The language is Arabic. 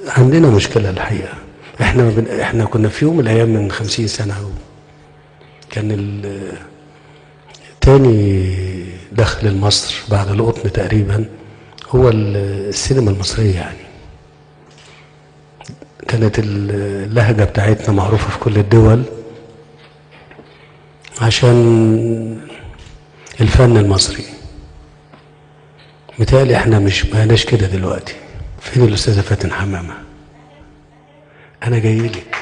عندنا مشكلة الحقيقة. احنا كنا في يوم من الأيام من 50 سنة كان تاني دخل لمصر بعد القطن تقريبا هو السينما المصرية. يعني كانت اللهجة بتاعتنا معروفة في كل الدول عشان الفن المصري. متهيألي احنا مش بقناش كده دلوقتي. فين الأستاذة فاتن حمامة؟ أنا جاي لك.